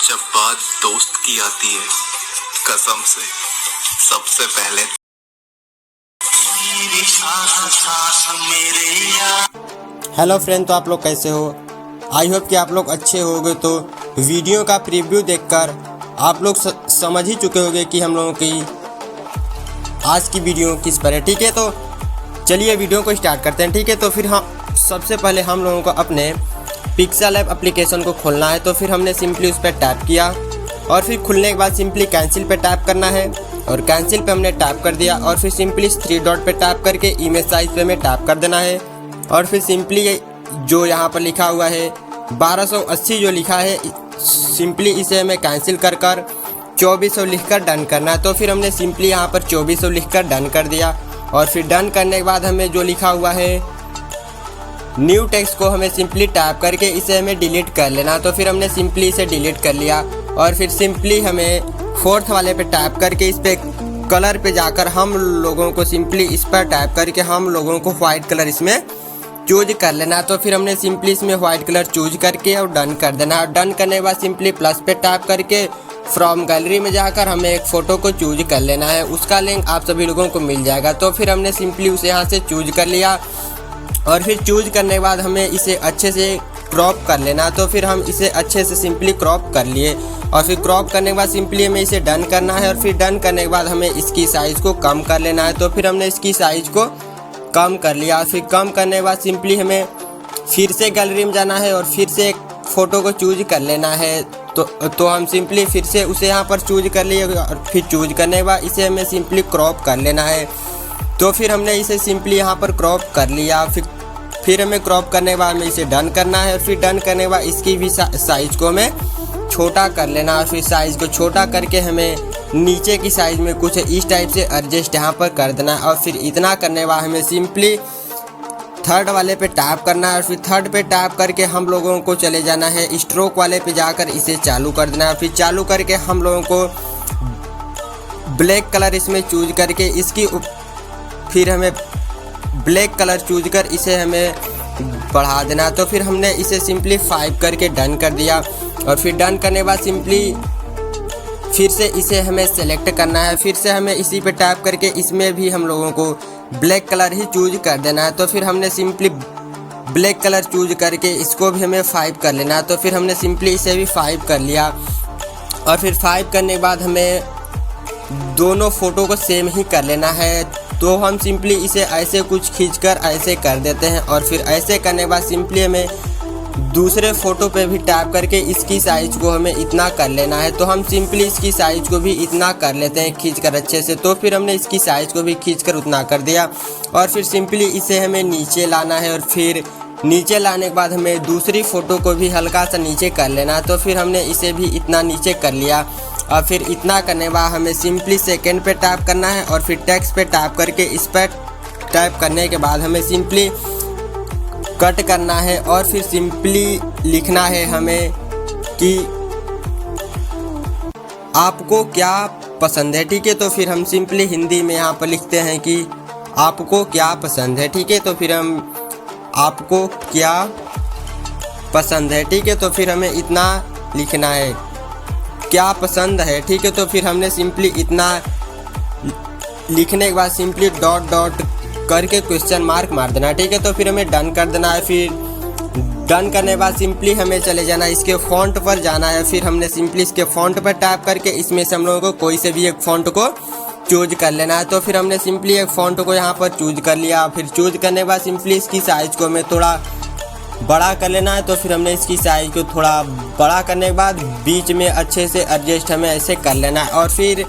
जब बात दोस्त की आती है, कसम से सबसे पहले हेलो फ्रेंड, तो आप लोग कैसे हो? आई होप कि आप लोग अच्छे होंगे। तो वीडियो का प्रीव्यू देखकर आप लोग समझ ही चुके होंगे कि हम लोगों की आज की वीडियो किस पर है। ठीक है, तो चलिए वीडियो को स्टार्ट करते हैं। ठीक है, तो फिर सबसे पहले हम लोगों को अपने पिक्सेल ऐप एप्लीकेशन को खोलना है। तो फिर हमने सिंपली उस पर टैप किया और फिर खुलने के बाद सिंपली कैंसिल पे टैप करना है और कैंसिल पे हमने टैप कर दिया और फिर सिंपली 3 डॉट पे टैप करके इमेज साइज पे हमें टैप कर देना है और फिर सिंपली जो यहाँ पर लिखा हुआ है 1280 जो लिखा है, सिंपली इसे हमें कैंसिल कर 2400 लिखकर डन करना है। तो फिर हमने सिंपली यहाँ पर 2400 लिखकर डन कर दिया और फिर डन करने के बाद हमें जो लिखा हुआ है न्यू टेक्स्ट को हमें सिंपली टैप करके इसे हमें डिलीट कर लेना। तो फिर हमने सिंपली इसे डिलीट कर लिया और फिर सिंपली हमें 4th वाले पे टैप करके इस पे कलर पे जाकर हम लोगों को सिंपली इस पर टैप करके हम लोगों को व्हाइट कलर इसमें चूज कर लेना। तो फिर हमने सिंपली इसमें व्हाइट कलर चूज करके और डन कर देना। और डन करने के बाद सिंपली प्लस पे टैप करके फ्रॉम गैलरी में जाकर हमें एक फ़ोटो को चूज कर लेना है। उसका लिंक आप सभी लोगों को मिल जाएगा। तो फिर हमने सिंपली उसे यहाँ से चूज कर लिया और फिर चूज करने के बाद हमें इसे अच्छे से क्रॉप कर लेना। तो फिर हम इसे अच्छे से सिंपली क्रॉप कर लिए और फिर क्रॉप करने के बाद सिंपली हमें इसे डन करना है और फिर डन करने के बाद हमें इसकी साइज़ को कम कर लेना है। तो फिर हमने इसकी साइज़ को कम कर लिया और फिर कम करने के बाद सिंपली हमें फिर से गैलरी में जाना है और फिर से एक फ़ोटो को चूज कर लेना है। तो हम सिंपली फिर से उसे यहाँ पर चूज कर लिए और फिर चूज करने के बाद इसे हमें सिंपली क्रॉप कर लेना है। तो फिर हमने इसे सिंपली यहाँ पर क्रॉप कर लिया। फिर हमें क्रॉप करने के बाद हमें इसे डन करना है और फिर डन करने के बाद इसकी भी साइज़ को हमें छोटा कर लेना और फिर साइज़ को छोटा करके हमें नीचे की साइज़ में कुछ इस टाइप से एडजस्ट यहाँ पर कर देना है। और फिर इतना करने के बाद हमें सिंपली 3rd वाले पे टैप करना है और फिर 3rd पे टैप करके हम लोगों को चले जाना है स्ट्रोक वाले पे जाकर इसे चालू कर देना है। फिर चालू करके हम लोगों को ब्लैक कलर इसमें चूज करके इसकी फिर हमें ब्लैक कलर चूज कर इसे हमें बढ़ा देना। तो फिर हमने इसे सिंपली 5 करके डन कर दिया और फिर डन करने के बाद सिंपली फिर से इसे हमें सेलेक्ट करना है। फिर से हमें इसी पे टैप करके इसमें भी हम लोगों को ब्लैक कलर ही चूज कर देना है। तो फिर हमने सिंपली ब्लैक कलर चूज करके इसको भी हमें 5 कर लेना है। तो फिर हमने सिंपली इसे भी 5 कर लिया और फिर 5 करने के बाद हमें दोनों फ़ोटो को सेम ही कर लेना है। तो हम सिंपली इसे ऐसे कुछ खींचकर ऐसे कर देते हैं और फिर ऐसे करने के बाद सिंपली हमें दूसरे फ़ोटो पे भी टैप करके इसकी साइज़ को हमें इतना कर लेना है। तो हम सिंपली इसकी साइज़ को भी इतना कर लेते हैं खींचकर अच्छे से। तो फिर हमने इसकी साइज़ को भी खींचकर उतना कर दिया और फिर सिंपली इसे हमें नीचे लाना है और फिर नीचे लाने के बाद हमें दूसरी फ़ोटो को भी हल्का सा नीचे कर लेना है। तो फिर हमने इसे भी इतना नीचे कर लिया और फिर इतना करने के बाद हमें सिंपली सेकंड पे टैप करना है और फिर टेक्स्ट पे टैप करके इस पर टैप करने के बाद हमें सिंपली कट करना है और फिर सिंपली लिखना है हमें कि आपको क्या पसंद है। ठीक है, तो फिर हम सिंपली हिंदी में यहाँ पर लिखते हैं कि आपको क्या पसंद है। ठीक है, तो फिर हम आपको क्या पसंद है। ठीक है, तो फिर हमें इतना लिखना है क्या पसंद है। ठीक है, तो फिर हमने सिंपली इतना लिखने के बाद सिंपली डॉट डॉट करके क्वेश्चन मार्क मार देना। ठीक है, तो फिर हमें डन कर देना है। फिर डन करने के बाद सिंपली हमें चले जाना है इसके फ़ॉन्ट पर जाना है। फिर हमने सिंपली इसके फ़ॉन्ट पर टैप करके इसमें से हम लोगों को कोई से भी एक फ़ॉन्ट को चूज कर लेना है। तो फिर हमने सिंपली एक फ़ॉन्ट को यहाँ पर चूज कर लिया। फिर चूज करने के बाद सिंपली इसकी साइज़ को हमें थोड़ा बड़ा कर लेना है। तो फिर हमने इसकी साइज़ को थोड़ा बड़ा करने के बाद बीच में अच्छे से एडजस्ट हमें ऐसे कर लेना है और फिर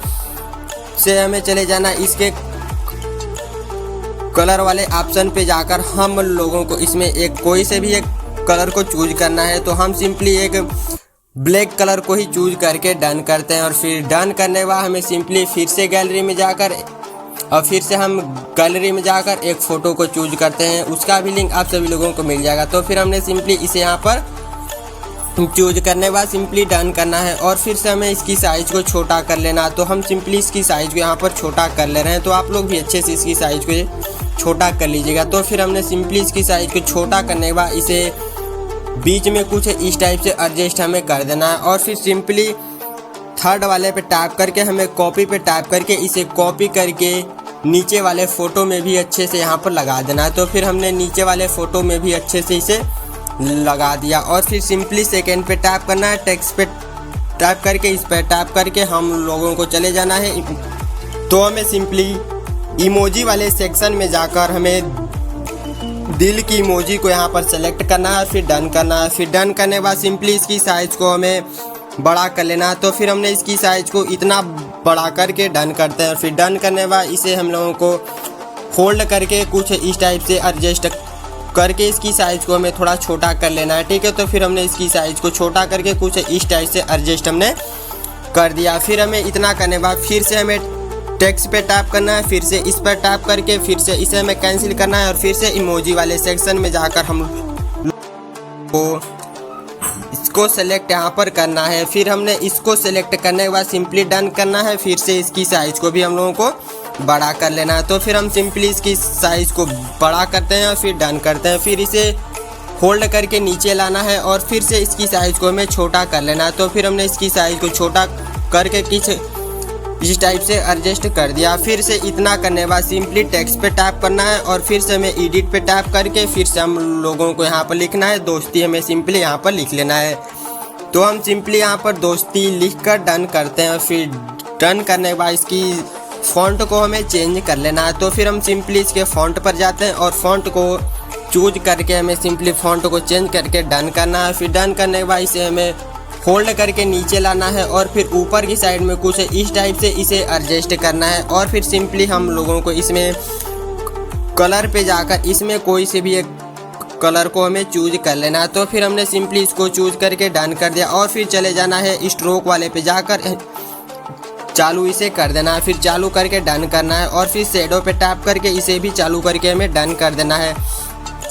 से हमें चले जाना इसके कलर वाले ऑप्शन पे जाकर हम लोगों को इसमें एक कोई से भी एक कलर को चूज करना है। तो हम सिंपली एक ब्लैक कलर को ही चूज करके डन करते हैं और फिर डन करने के बाद हमें सिंपली फिर से गैलरी में जाकर और फिर से हम गैलरी में जाकर एक फ़ोटो को चूज करते हैं। उसका भी लिंक आप सभी लोगों को मिल जाएगा। तो फिर हमने सिंपली इसे यहाँ पर चूज करने के बाद सिंपली डन करना है और फिर से हमें इसकी साइज़ को छोटा कर लेना। तो हम सिंपली इसकी साइज़ को यहाँ पर छोटा कर ले रहे हैं। तो आप लोग भी अच्छे से इसकी साइज़ को छोटा कर लीजिएगा। तो फिर हमने सिंपली इसकी साइज़ को छोटा करने के बाद इसे बीच में कुछ इस टाइप से एडजस्ट हमें कर देना है। और फिर सिंपली थर्ड वाले पे टैप करके हमें कॉपी पे टैप करके इसे कॉपी करके नीचे वाले फ़ोटो में भी अच्छे से यहाँ पर लगा देना है। तो फिर हमने नीचे वाले फ़ोटो में भी अच्छे से इसे लगा दिया। और फिर सिंपली सेकेंड पे टैप करना है, टेक्स्ट पे टैप करके इस पर टैप करके हम लोगों को चले जाना है। तो हमें सिंपली इमोजी वाले सेक्शन में जाकर हमें दिल की इमोजी को यहाँ पर सेलेक्ट करना है, फिर डन करना है। फिर डन करने के बाद सिंपली इसकी साइज़ को हमें बड़ा कर लेना है। तो फिर हमने इसकी साइज़ को इतना बड़ा करके डन करते हैं। फिर डन करने के बाद इसे हम लोगों को होल्ड करके कुछ इस टाइप से एडजस्ट करके इसकी साइज़ को हमें थोड़ा छोटा कर लेना है, ठीक है। तो फिर हमने इसकी साइज़ को छोटा करके कुछ इस टाइप से एडजस्ट हमने कर दिया। फिर हमें इतना करने के बाद फिर से हमें टेक्स्ट पे टैप करना है, फिर से इस पर टैप करके फिर से इसे हमें कैंसिल करना है। और फिर से इमोजी वाले सेक्शन में जाकर हम को इसको सेलेक्ट यहाँ पर करना है। फिर हमने इसको सेलेक्ट करने के बाद सिंपली डन करना है। फिर से इसकी साइज़ को भी हम लोगों को बड़ा कर लेना है। तो फिर हम सिंपली इसकी साइज़ को बड़ा करते हैं और फिर डन करते हैं। फिर इसे होल्ड करके नीचे लाना है और फिर से इसकी साइज़ को हमें छोटा कर लेना है। तो फिर हमने इसकी साइज़ को छोटा करके इस टाइप से एडजस्ट कर दिया। फिर से इतना करने के बाद सिंपली टेक्स्ट पे टैप करना है और फिर से हमें एडिट पे टैप करके फिर से हम लोगों को यहाँ पर लिखना है दोस्ती, हमें सिंपली यहाँ पर लिख लेना है। तो हम सिंपली यहाँ पर दोस्ती लिख कर डन करते हैं। फिर डन करने के बाद इसकी फ़ॉन्ट को हमें चेंज कर लेना है। तो फिर हम सिंपली इसके फ़ॉन्ट पर जाते हैं और फ़ॉन्ट को चूज करके हमें सिंपली फ़ॉन्ट को चेंज करके डन करना है। फिर डन करने के बाद इसे हमें होल्ड करके नीचे लाना है और फिर ऊपर की साइड में कुछ इस टाइप से इसे एडजस्ट करना है। और फिर सिंपली हम लोगों को इसमें कलर पे जाकर इसमें कोई से भी एक कलर को हमें चूज कर लेना है। तो फिर हमने सिंपली इसको चूज करके डन कर दिया। और फिर चले जाना है स्ट्रोक वाले पे जाकर चालू इसे कर देना है। फिर चालू करके डन करना है और फिर शेडो पे टैप करके इसे भी चालू करके हमें डन कर देना है।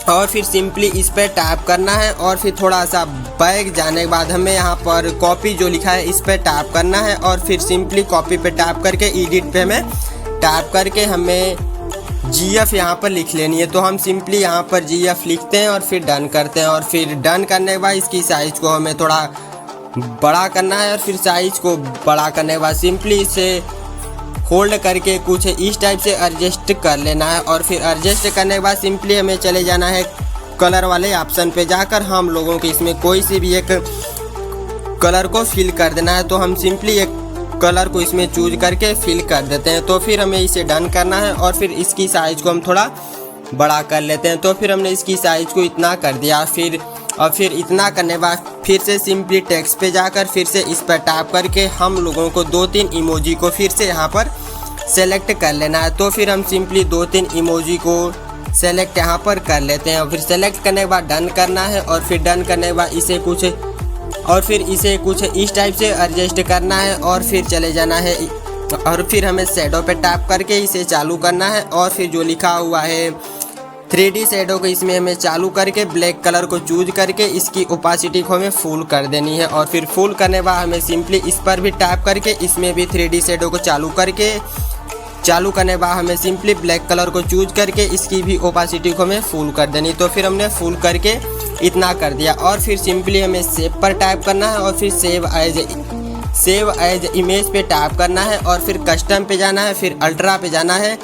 और फिर सिंपली इस पर टैप करना है और फिर थोड़ा सा बैक जाने के बाद हमें यहाँ पर कॉपी जो लिखा है इस पर टैप करना है और फिर सिंपली कॉपी पे टैप करके एडिट पे हमें टैप करके हमें GF यहाँ पर लिख लेनी है। तो हम सिंपली यहाँ पर GF लिखते हैं और फिर डन करते हैं। और फिर डन करने के बाद इसकी साइज़ को हमें थोड़ा बड़ा करना है और फिर साइज़ को बड़ा करने के बाद सिंपली इसे होल्ड करके कुछ इस टाइप से एडजस्ट कर लेना है। और फिर एडजस्ट करने के बाद सिंपली हमें चले जाना है कलर वाले ऑप्शन पे जाकर हम लोगों के इसमें कोई सी भी एक कलर को फिल कर देना है। तो हम सिंपली एक कलर को इसमें चूज करके फिल कर देते हैं। तो फिर हमें इसे डन करना है और फिर इसकी साइज़ को हम थोड़ा बड़ा कर लेते हैं। तो फिर हमने इसकी साइज़ को इतना कर दिया। फिर इतना करने के बाद फिर से सिंपली टेक्स्ट पे जाकर फिर से इस पर टैप करके हम लोगों को 2-3 इमोजी को फिर से यहाँ पर सेलेक्ट कर लेना है। तो फिर हम सिंपली 2-3 इमोजी को सेलेक्ट यहाँ पर कर लेते हैं। फिर सेलेक्ट करने के बाद डन करना है और फिर डन करने के बाद इसे कुछ इस टाइप से एडजस्ट करना है और फिर चले जाना है। और फिर हमें शेडो पे टैप करके इसे चालू करना है और फिर जो लिखा हुआ है 3D शेडो को इसमें हमें चालू करके ब्लैक कलर को चूज करके इसकी ओपासिटी को हमें फुल कर देनी है। और फिर फुल करने के बाद हमें सिंपली इस पर भी टैप करके इसमें भी 3D शेडो को चालू करने के बाद हमें सिंपली ब्लैक कलर को चूज करके इसकी भी ओपासिटी को हमें फुल कर देनी। तो फिर हमने फुल करके इतना कर दिया। और फिर सिंपली हमें सेव पर टैप करना है और फिर सेव एज इमेज पे टैप करना है और फिर कस्टम पे जाना है, फिर अल्ट्रा पे जाना है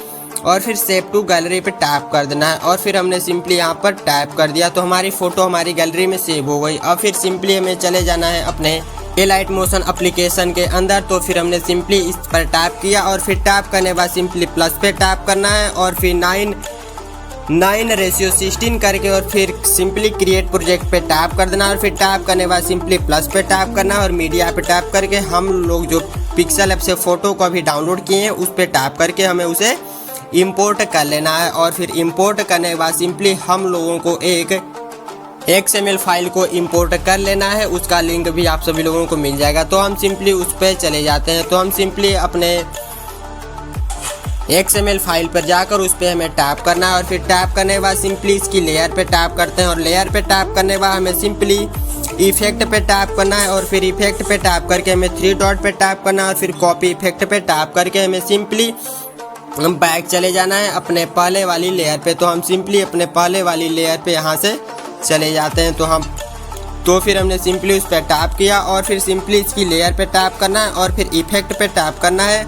और फिर सेव टू गैलरी पे टैप कर देना है। और फिर हमने सिंपली यहाँ पर टैप कर दिया तो हमारी फ़ोटो हमारी गैलरी में सेव हो गई। और फिर सिंपली हमें चले जाना है अपने लाइट मोशन एप्लीकेशन के अंदर। तो फिर हमने सिंपली इस पर टैप किया और फिर टैप करने के बाद सिंपली प्लस पे टैप करना है और फिर 9:16 करके और फिर सिंपली क्रिएट प्रोजेक्ट पे टैप कर देना। और फिर टैप करने के बाद सिंपली प्लस पे टैप करना है और मीडिया पे टैप करके हम लोग जो पिक्सल ऐप से फ़ोटो को अभी डाउनलोड किए हैं उस पर टैप करके हमें उसे इंपोर्ट कर लेना है। और फिर इंपोर्ट करने के बाद सिंपली हम लोगों को एक XML फाइल को इंपोर्ट कर लेना है, उसका लिंक भी आप सभी लोगों को मिल जाएगा। तो हम सिंपली उस पर चले जाते हैं। तो हम सिंपली अपने XML फाइल पर जाकर उस पर हमें टैप करना है और फिर टैप करने के बाद सिंपली इसकी लेयर पे टैप करते हैं और लेयर पे टैप करने के बाद हमें सिंपली इफेक्ट पे टैप करना है और फिर इफेक्ट पे टैप करके हमें 3 डॉट पे टैप करना है और फिर कॉपी इफेक्ट पे टैप करके हमें सिंपली हम बैक चले जाना है अपने पहले वाली लेयर पे। तो हम सिंपली अपने पहले वाली लेयर पे यहाँ से चले जाते हैं। तो हम तो फिर हमने सिंपली उस पर टैप किया और फिर सिंपली इसकी लेयर पे टैप करना है और फिर इफेक्ट पे टैप करना है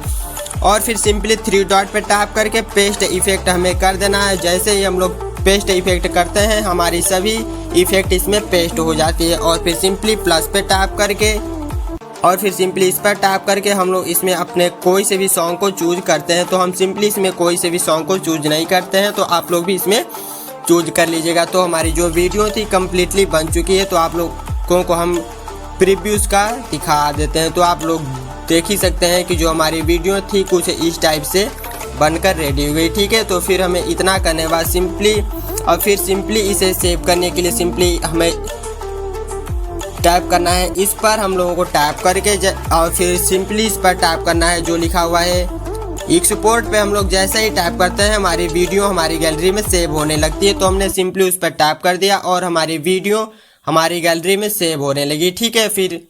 और फिर सिंपली 3 डॉट पे टैप करके पेस्ट इफेक्ट हमें कर देना है। जैसे ही हम लोग पेस्ट इफेक्ट करते हैं हमारी सभी इफेक्ट इसमें पेस्ट हो जाती है और फिर सिंपली प्लस पे टैप करके और फिर सिंपली इस पर टैप करके हम लोग इसमें अपने कोई से भी सॉन्ग को चूज करते हैं। तो हम सिंपली इसमें कोई से भी सॉन्ग को चूज नहीं करते हैं, तो आप लोग भी इसमें चूज कर लीजिएगा। तो हमारी जो वीडियो थी कम्प्लीटली बन चुकी है, तो आप लोगों को हम प्रीव्यूज़ का दिखा देते हैं। तो आप लोग देख ही सकते हैं कि जो हमारी वीडियो थी कुछ इस टाइप से बनकर रेडी हो गई। ठीक है, तो फिर हमें इतना करने के बाद सिंपली और फिर सिंपली इसे सेव करने के लिए सिंपली हमें टैप करना है इस पर, हम लोगों को टैप करके और फिर सिंपली इस पर टैप करना है जो लिखा हुआ है एक्सपोर्ट पे। हम लोग जैसे ही टैप करते हैं हमारी वीडियो हमारी गैलरी में सेव होने लगती है। तो हमने सिंपली उस पर टैप कर दिया और हमारी वीडियो हमारी गैलरी में सेव होने लगी। ठीक है, फिर